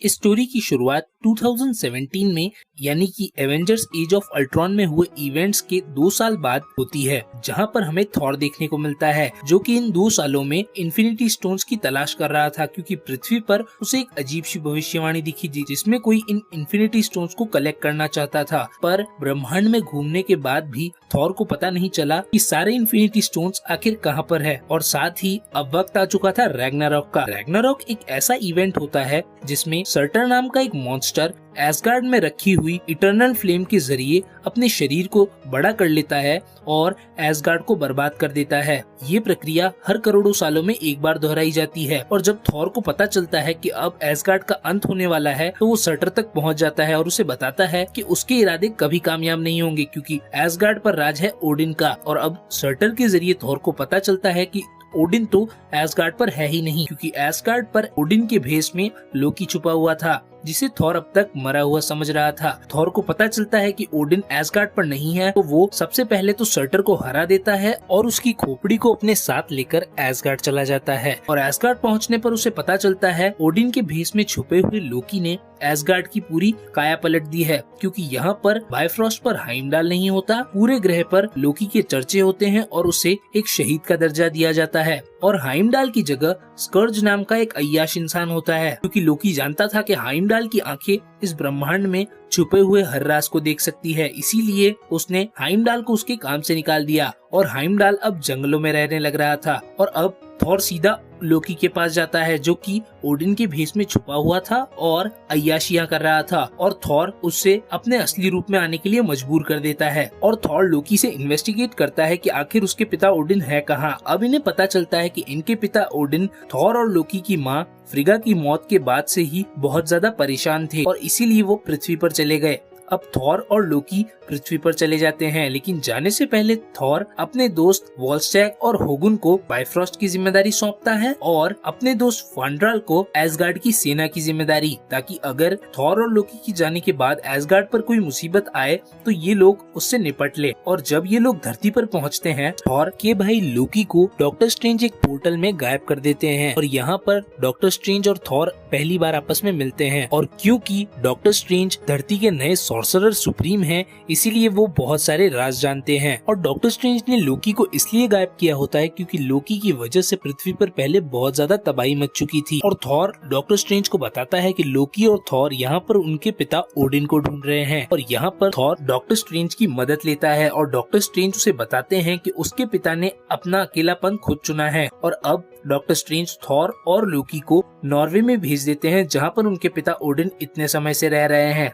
इस स्टोरी की शुरुआत 2017 में यानी कि एवेंजर्स एज ऑफ अल्ट्रॉन में हुए इवेंट्स के 2 साल बाद होती है, जहां पर हमें थॉर देखने को मिलता है जो कि इन 2 सालों में इन्फिनिटी स्टोन्स की तलाश कर रहा था, क्योंकि पृथ्वी पर उसे एक अजीब सी भविष्यवाणी दिखी थी जिसमें कोई इन इन्फिनिटी स्टोन्स को कलेक्ट करना चाहता था। पर ब्रह्मांड में घूमने के बाद भी थॉर को पता नहीं चला कि सारे इन्फिनिटी स्टोन्स आखिर कहां पर है। और साथ ही अब वक्त आ चुका था रैग्नारॉक का। रैग्नारॉक एक ऐसा इवेंट होता है जिसमें सर्टर नाम का एक मॉन्स्टर एसगार्ड में रखी हुई इटर्नल फ्लेम के जरिए अपने शरीर को बड़ा कर लेता है और एसगार्ड को बर्बाद कर देता है। ये प्रक्रिया हर करोड़ों सालों में एक बार दोहराई जाती है और जब थॉर को पता चलता है कि अब एसगार्ड का अंत होने वाला है तो वो सर्टर तक पहुंच जाता है और उसे बताता है कि उसके इरादे कभी कामयाब नहीं होंगे, क्योंकि एसगार्ड पर राज है ओडिन का। और अब सर्टर के जरिए थॉर को पता चलता है कि ओडिन तो एसगार्ड पर है ही नहीं, क्योंकि एसगार्ड पर ओडिन के भेष में लोकी छुपा हुआ था जिसे थॉर अब तक मरा हुआ समझ रहा था। थॉर को पता चलता है कि ओडिन एसगार्ड पर नहीं है तो वो सबसे पहले तो सर्टर को हरा देता है और उसकी खोपड़ी को अपने साथ लेकर एसगार्ड चला जाता है। और एसगार्ड पहुंचने पर उसे पता चलता है ओडिन के भेष में छुपे हुए लोकी ने एसगार्ड की पूरी काया पलट दी है, क्योंकि यहाँ पर बायफ्रॉस्ट पर हाइमडाल नहीं होता, पूरे ग्रह पर लोकी के चर्चे होते हैं और उसे एक शहीद का दर्जा दिया जाता है। और हाइमडाल की जगह स्कर्ज नाम का एक अय्याश इंसान होता है, क्योंकि लोकी जानता था कि हाइमडाल की आंखें इस ब्रह्मांड में छुपे हुए हर राज को देख सकती है, इसीलिए उसने हाइमडाल को उसके काम से निकाल दिया और हाइमडाल अब जंगलों में रहने लग रहा था। और अब थॉर सीधा लोकी के पास जाता है जो कि ओडिन के भेष में छुपा हुआ था और अय्याशियां कर रहा था, और थॉर उससे अपने असली रूप में आने के लिए मजबूर कर देता है। और थॉर लोकी से इन्वेस्टिगेट करता है कि आखिर उसके पिता ओडिन है कहाँ। अब इन्हें पता चलता है कि इनके पिता ओडिन थॉर और लोकी की माँ फ्रिगा की मौत के बाद से ही बहुत ज्यादा परेशान थे और इसीलिए वो पृथ्वी पर चले गए। अब थॉर और लोकी पृथ्वी पर चले जाते हैं, लेकिन जाने से पहले थॉर अपने दोस्त वॉलस्टैग और होगुन को बायफ्रॉस्ट की जिम्मेदारी सौंपता है और अपने दोस्त फांड्राल को एसगार्ड की सेना की जिम्मेदारी, ताकि अगर थॉर और लोकी की जाने के बाद एसगार्ड पर कोई मुसीबत आए तो ये लोग उससे निपट ले। और जब ये लोग धरती पर पहुंचते हैं, थॉर के भाई लोकी को डॉक्टर स्ट्रेंज एक पोर्टल में गायब कर देते हैं और यहाँ पर डॉक्टर स्ट्रेंज और थॉर पहली बार आपस में मिलते हैं। और क्योंकि डॉक्टर स्ट्रेंज धरती के नए सॉर्सरर सुप्रीम हैं, इसीलिए वो बहुत सारे राज जानते हैं। और डॉक्टर स्ट्रेंज ने लोकी को इसलिए गायब किया होता है क्योंकि लोकी की वजह से पृथ्वी पर पहले बहुत ज्यादा तबाही मच चुकी थी। और थॉर डॉक्टर स्ट्रेंज को बताता है कि लोकी और थॉर यहाँ पर उनके पिता ओडिन को ढूंढ रहे हैं। और यहाँ पर थॉर डॉक्टर स्ट्रेंज की मदद लेता है और डॉक्टर स्ट्रेंज उसे बताते हैं कि उसके पिता ने अपना अकेलापन खुद चुना है। और अब डॉक्टर स्ट्रेंज थॉर और लोकी को नॉर्वे में भेज देते हैं, जहाँ पर उनके पिता ओडिन इतने समय से रह रहे हैं।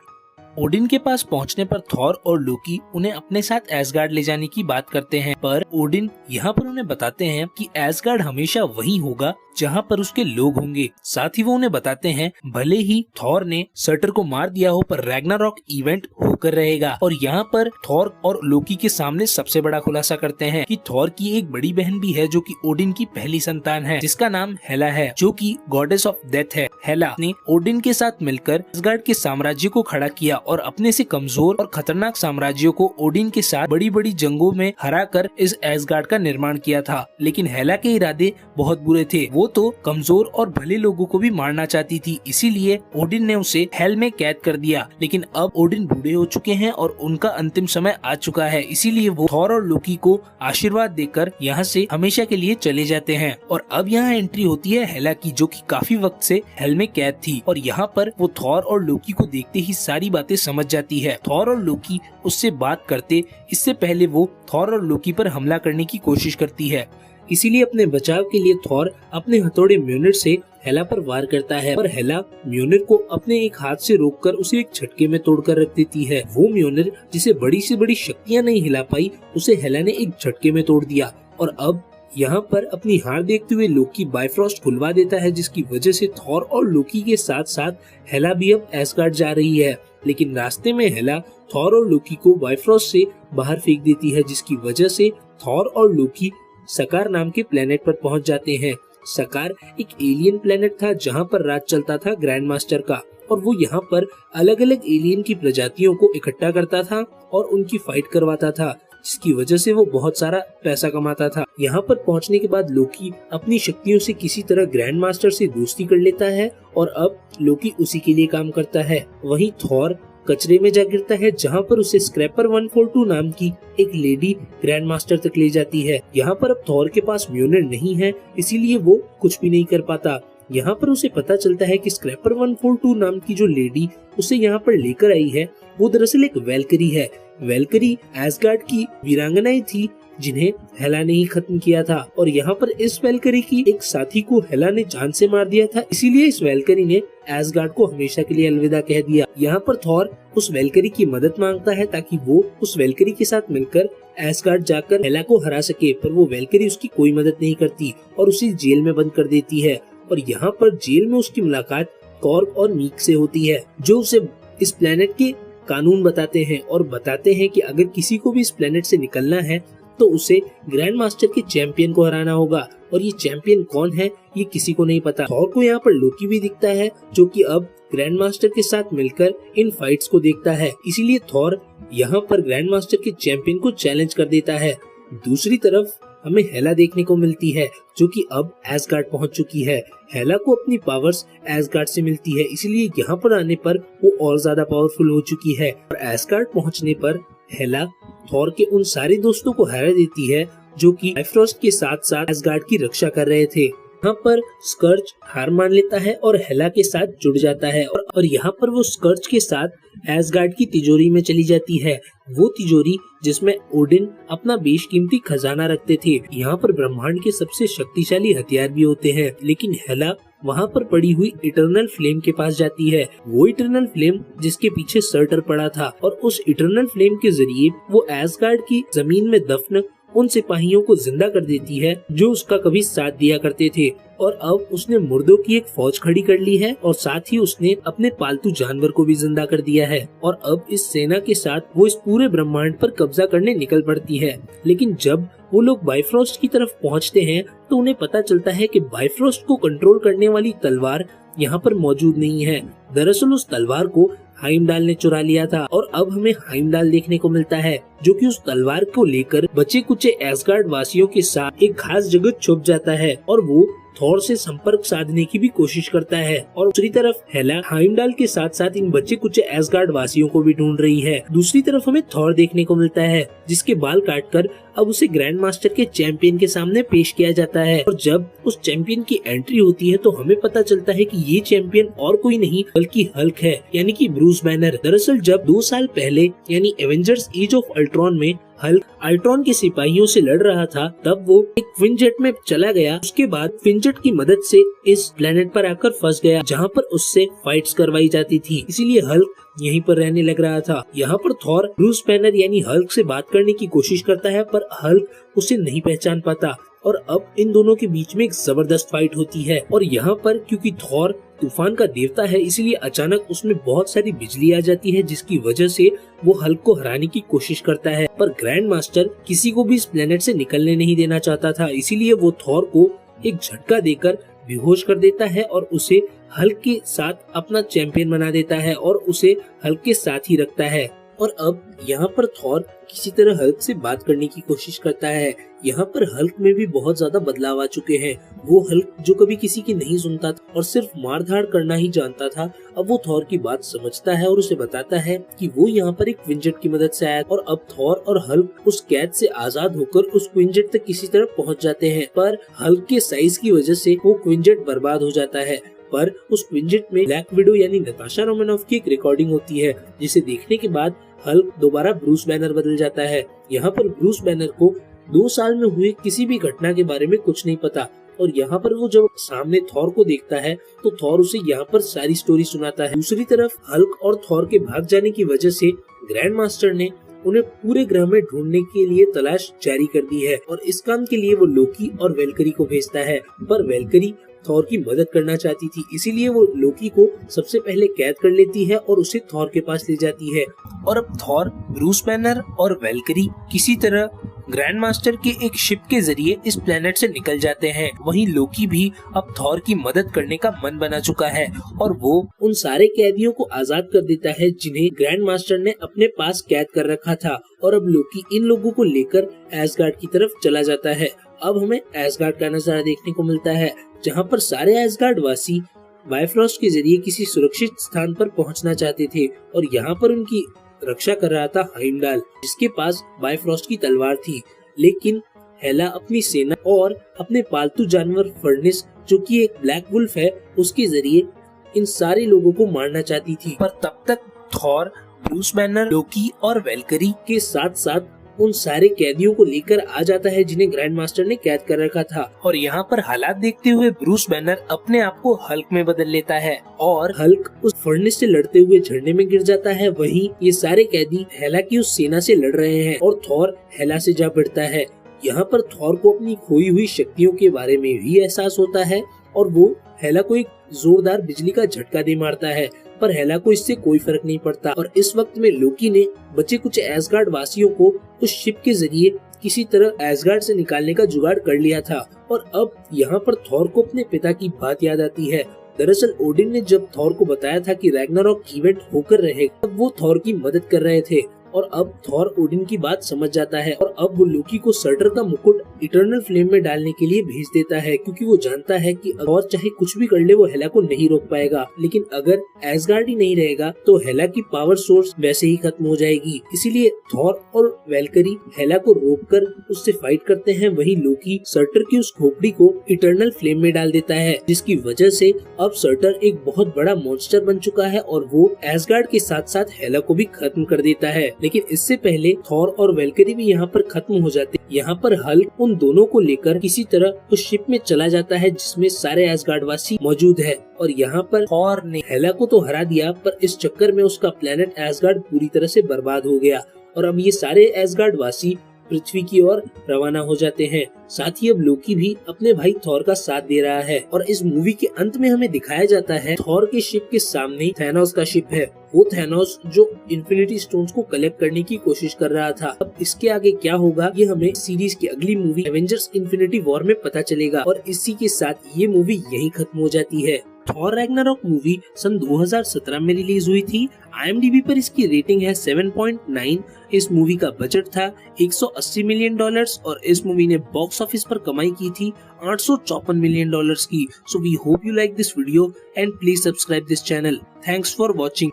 ओडिन के पास पहुंचने पर थॉर और लोकी उन्हें अपने साथ एसगार्ड ले जाने की बात करते हैं, पर ओडिन यहाँ पर उन्हें बताते हैं कि एसगार्ड हमेशा वही होगा जहाँ पर उसके लोग होंगे। साथ ही वो उन्हें बताते हैं भले ही थॉर ने सर्टर को मार दिया हो पर रैग्नारॉक इवेंट होकर रहेगा। और यहाँ पर थॉर और लोकी के सामने सबसे बड़ा खुलासा करते हैं कि थॉर की एक बड़ी बहन भी है जो कि ओडिन की पहली संतान है, जिसका नाम हेला है, जो कि गॉडेस ऑफ डेथ है। हेला ने ओडिन के साथ मिलकर एसगार्ड के साम्राज्य को खड़ा किया और अपने से कमजोर और खतरनाक साम्राज्यों को ओडिन के साथ बड़ी बड़ी जंगों में हराकर इस एसगार्ड का निर्माण किया था। लेकिन हेला के इरादे बहुत बुरे थे, वो तो कमजोर और भले लोगों को भी मारना चाहती थी, इसीलिए ओडिन ने उसे हेल में कैद कर दिया। लेकिन अब ओडिन बूढ़े हो चुके हैं और उनका अंतिम समय आ चुका है, इसीलिए वो थॉर और लोकी को आशीर्वाद देकर यहाँ से हमेशा के लिए चले जाते हैं। और अब यहाँ एंट्री होती है हेला की, जो कि काफी वक्त से हेल में कैद थी। और यहाँ पर वो थॉर और लोकी को देखते ही सारी बातें समझ जाती है। थॉर और लोकी उससे बात करते इससे पहले वो थॉर और लोकी पर हमला करने की कोशिश करती है, इसीलिए अपने बचाव के लिए थॉर अपने हथौड़े म्योनिर से हेला पर वार करता है, पर हेला म्योनिर को अपने एक हाथ से रोककर उसे एक झटके में तोड़कर रख देती है। वो म्योनिर जिसे बड़ी से बड़ी शक्तियां नहीं हिला पाई, उसे हेला ने एक झटके में तोड़ दिया। और अब यहाँ पर अपनी हार देखते हुए लोकी बायफ्रॉस्ट खुलवा देता है, जिसकी वजह से थॉर और लोकी के साथ साथ हेला भी अब एसगार्ड जा रही है। लेकिन रास्ते में हेला थॉर और लोकी को बायफ्रॉस्ट से बाहर फेंक देती है, जिसकी वजह से थॉर और लोकी सकार नाम के प्लेनेट पर पहुंच जाते हैं। सकार एक एलियन प्लेनेट था जहां पर राज चलता था ग्रैंड मास्टर का, और वो यहाँ पर अलग अलग एलियन की प्रजातियों को इकट्ठा करता था और उनकी फाइट करवाता था, जिसकी वजह से वो बहुत सारा पैसा कमाता था। यहाँ पर पहुँचने के बाद लोकी अपनी शक्तियों से किसी तरह ग्रैंड मास्टर से दोस्ती कर लेता है और अब लोकी उसी के लिए काम करता है। वहीं थॉर कचरे में जा गिरता है, जहाँ पर उसे स्क्रैपर 142 नाम की एक लेडी ग्रैंड मास्टर तक ले जाती है। यहाँ पर अब थॉर के पास म्योलनर नहीं है, इसीलिए वो कुछ भी नहीं कर पाता। यहाँ पर उसे पता चलता है कि स्क्रैपर 142 नाम की जो लेडी उसे यहाँ पर लेकर आई है वो दरअसल एक वैल्करी है। वैल्करी एसगार्ड की वीरांगनाएं थी जिन्हें हेला ने ही खत्म किया था, और यहाँ पर इस वैल्करी की एक साथी को हेला ने जान से मार दिया था, इसीलिए इस वैल्करी ने एसगार्ड को हमेशा के लिए अलविदा कह दिया। यहाँ पर थॉर उस वैल्करी की मदद मांगता है ताकि वो उस वैल्करी के साथ मिलकर एसगार्ड जाकर हेला को हरा सके, पर वो वैल्करी उसकी कोई मदद नहीं करती और उसे जेल में बंद कर देती है। और यहाँ पर जेल में उसकी मुलाकात कॉर्ग और मीक से होती है, जो उसे इस प्लेनेट के कानून बताते हैं और बताते हैं कि अगर किसी को भी इस प्लेनेट से निकलना है तो उसे ग्रैंड मास्टर के चैंपियन को हराना होगा, और ये चैंपियन कौन है ये किसी को नहीं पता। थॉर को यहाँ पर लोकी भी दिखता है, जो कि अब ग्रैंड मास्टर के साथ मिलकर इन फाइट्स को देखता है, इसीलिए थॉर यहाँ पर ग्रैंड मास्टर के चैंपियन को चैलेंज कर देता है। दूसरी तरफ हमें हेला देखने को मिलती है, जो कि अब एसगार्ड पहुंच चुकी है। हेला को अपनी पावर्स एसगार्ड से मिलती है, इसलिए यहाँ पर आने पर वो और ज्यादा पावरफुल हो चुकी है। और एसगार्ड पहुंचने पर हेला थॉर के उन सारे दोस्तों को हरा देती है जो कि बाइफ्रॉस्ट के साथ साथ एसगार्ड की रक्षा कर रहे थे। यहाँ पर स्कर्च हार मान लेता है और हेला के साथ जुड़ जाता है, और यहाँ पर वो स्कर्च के साथ एसगार्ड की तिजोरी में चली जाती है, वो तिजोरी जिसमें ओडिन अपना बेशकीमती खजाना रखते थे। यहाँ पर ब्रह्मांड के सबसे शक्तिशाली हथियार भी होते हैं, लेकिन हेला वहाँ पर पड़ी हुई इटर्नल फ्लेम के पास जाती है, वो इटर्नल फ्लेम जिसके पीछे सर्टर पड़ा था, और उस इटर्नल फ्लेम के जरिए वो एसगार्ड की जमीन में दफन उन सिपाहियों को जिंदा कर देती है जो उसका कभी साथ दिया करते थे। और अब उसने मुर्दों की एक फौज खड़ी कर ली है, और साथ ही उसने अपने पालतू जानवर को भी जिंदा कर दिया है, और अब इस सेना के साथ वो इस पूरे ब्रह्मांड पर कब्जा करने निकल पड़ती है। लेकिन जब वो लोग बाइफ्रॉस्ट की तरफ पहुंचते हैं तो उन्हें पता चलता है कि बाइफ्रॉस्ट को कंट्रोल करने वाली तलवार यहाँ पर मौजूद नहीं है। दरअसल उस तलवार को हाइमडाल ने चुरा लिया था, और अब हमें हाइमडाल देखने को मिलता है, जो कि उस तलवार को लेकर बचे कुचे एसगार्ड वासियों के साथ एक खास जगह छुप जाता है, और वो थॉर से संपर्क साधने की भी कोशिश करता है। और दूसरी तरफ हेला हाइमडाल के साथ साथ इन बच्चे कुछ एसगार्ड वासियों को भी ढूंढ रही है। दूसरी तरफ हमें थॉर देखने को मिलता है, जिसके बाल काटकर अब उसे ग्रैंड मास्टर के चैंपियन के सामने पेश किया जाता है, और जब उस चैंपियन की एंट्री होती है तो हमें पता चलता है कि ये चैंपियन और कोई नहीं बल्कि हल्क है, यानी कि ब्रूस बैनर। दरअसल जब 2 साल पहले यानी एवेंजर्स एज ऑफ अल्ट्रॉन में हल्क अल्ट्रॉन के सिपाहियों से लड़ रहा था, तब वो एक क्विनजेट में चला गया। उसके बाद क्विनजेट की मदद से इस प्लेनेट पर आकर फंस गया, जहाँ पर उससे फाइट्स करवाई जाती थी, इसीलिए हल्क यहीं पर रहने लग रहा था। यहाँ पर थॉर ब्रूस बैनर यानी हल्क से बात करने की कोशिश करता है, पर हल्क उसे नहीं पहचान पाता, और अब इन दोनों के बीच में एक जबरदस्त फाइट होती है। और यहाँ पर क्योंकि थॉर तूफान का देवता है, इसलिए अचानक उसमें बहुत सारी बिजली आ जाती है, जिसकी वजह से वो हल्क को हराने की कोशिश करता है, पर ग्रैंड मास्टर किसी को भी इस प्लेनेट से निकलने नहीं देना चाहता था, इसीलिए वो थॉर को एक झटका देकर बेहोश कर देता है और उसे हल्क के साथ अपना चैंपियन बना देता है और उसे हल्क के साथ ही रखता है। और अब यहाँ पर थॉर किसी तरह हल्क से बात करने की कोशिश करता है। यहाँ पर हल्क में भी बहुत ज्यादा बदलाव आ चुके हैं। वो हल्क जो कभी किसी की नहीं सुनता था और सिर्फ मार धाड़ करना ही जानता था, अब वो थॉर की बात समझता है और उसे बताता है कि वो यहाँ पर एक क्विनजेट की मदद से आया, और अब थॉर और हल्क उस कैद से आजाद होकर उस क्विनजेट तक किसी तरह पहुँच जाते हैं। पर हल्क के साइज की वजह से वो क्विनजेट बर्बाद हो जाता है। पर उस क्विनजेट में ब्लैक विडो यानी नताशा रोमानोफ की एक रिकॉर्डिंग होती है, जिसे देखने के बाद हल्क दोबारा ब्रूस बैनर बदल जाता है। यहाँ पर ब्रूस बैनर को 2 साल में हुए किसी भी घटना के बारे में कुछ नहीं पता, और यहाँ पर वो जब सामने थॉर को देखता है तो थॉर उसे यहाँ पर सारी स्टोरी सुनाता है। दूसरी तरफ हल्क और थॉर के भाग जाने की वजह से ग्रैंड मास्टर ने उन्हें पूरे ग्रह में ढूंढने के लिए तलाश जारी कर दी है, और इस काम के लिए वो लोकी और वेलकरी को भेजता है, पर वेलकरी थॉर की मदद करना चाहती थी, इसीलिए वो लोकी को सबसे पहले कैद कर लेती है और उसे थॉर के पास ले जाती है। और अब थॉर, ब्रूस बैनर और वेलकरी किसी तरह ग्रैंड मास्टर के एक शिप के जरिए इस प्लेनेट से निकल जाते हैं। वहीं लोकी भी अब थॉर की मदद करने का मन बना चुका है और वो उन सारे कैदियों को आजाद कर देता है जिन्हें ग्रैंड मास्टर ने अपने पास कैद कर रखा था। और अब लोकी इन लोगों को लेकर एसगार्ड की तरफ चला जाता है। अब हमें एसगार्ड का नजारा देखने को मिलता है, जहाँ पर सारे एसगार्ड वासी बायफ्रॉस्ट के जरिए किसी सुरक्षित स्थान पर पहुँचना चाहते थे और यहाँ पर उनकी रक्षा कर रहा था हाइमडाल, जिसके पास बायफ्रॉस्ट की तलवार थी। लेकिन हेला अपनी सेना और अपने पालतू जानवर फर्निस, जो कि एक ब्लैक वुल्फ है, उसके जरिए इन सारे लोगों को मारना चाहती थी। पर तब तक थॉर, ब्रूस बैनर, लोकी और वेलकरी के साथ साथ उन सारे कैदियों को लेकर आ जाता है जिन्हें ग्रैंड मास्टर ने कैद कर रखा था। और यहाँ पर हालात देखते हुए ब्रूस बैनर अपने आप को हल्क में बदल लेता है और हल्क उस फर्नेस से लड़ते हुए झरने में गिर जाता है। वहीं ये सारे कैदी हेला की उस सेना से लड़ रहे हैं और थॉर हेला से जा भिड़ता है। यहाँ पर थॉर को अपनी खोई हुई शक्तियों के बारे में भी एहसास होता है और वो हेला को एक जोरदार बिजली का झटका दे मारता है, पर हेला को इससे कोई फर्क नहीं पड़ता। और इस वक्त में लोकी ने बचे कुछ एसगार्ड वासियों को उस शिप के जरिए किसी तरह एसगार्ड से निकालने का जुगाड़ कर लिया था। और अब यहाँ पर थॉर को अपने पिता की बात याद आती है। दरअसल ओडिन ने जब थॉर को बताया था कि रैग्नारॉक इवेंट होकर रहेगा, तब वो थॉर की मदद कर रहे थे। और अब थॉर ओडिन की बात समझ जाता है और अब वो लोकी को सर्टर का मुकुट इटर्नल फ्लेम में डालने के लिए भेज देता है, क्योंकि वो जानता है कि थॉर चाहे कुछ भी कर ले वो हेला को नहीं रोक पाएगा। लेकिन अगर एसगार्ड ही नहीं रहेगा तो हेला की पावर सोर्स वैसे ही खत्म हो जाएगी। इसीलिए थॉर और वेलकरी हेला को रोककर उससे फाइट करते हैं। वहीं लोकी सर्टर की उस खोपड़ी को इटर्नल फ्लेम में डाल देता है, जिसकी वजह से अब सर्टर एक बहुत बड़ा मॉन्स्टर बन चुका है और वो एसगार्ड के साथ साथ हेला को भी खत्म कर देता है। लेकिन इससे पहले थॉर और वेलकरी भी यहाँ पर खत्म हो जाते। यहाँ पर हल्क उन दोनों को लेकर किसी तरह उस शिप में चला जाता है जिसमें सारे एसगार्ड वासी मौजूद है। और यहाँ पर थॉर ने हेला को तो हरा दिया, पर इस चक्कर में उसका प्लेनेट एसगार्ड पूरी तरह से बर्बाद हो गया। और अब ये सारे एसगार्ड वासी पृथ्वी की ओर रवाना हो जाते हैं। साथ ही अब लोकी भी अपने भाई थॉर का साथ दे रहा है। और इस मूवी के अंत में हमें दिखाया जाता है थॉर के शिप के सामने थैनोस का शिप है। वो थैनोस जो इन्फिनिटी स्टोन्स को कलेक्ट करने की कोशिश कर रहा था। अब इसके आगे क्या होगा ये हमें सीरीज की अगली मूवी एवेंजर्स इन्फिनिटी वॉर में पता चलेगा। और इसी के साथ ये मूवी यहीं खत्म हो जाती है। थॉर रैग्नारॉक मूवी सन 2017 में रिलीज हुई थी। IMDb पर इसकी रेटिंग है 7.9। इस मूवी का बजट था $180 मिलियन और इस मूवी ने बॉक्स ऑफिस पर कमाई की थी $854 मिलियन की। So we hope you like this video and please subscribe this channel. Thanks for watching.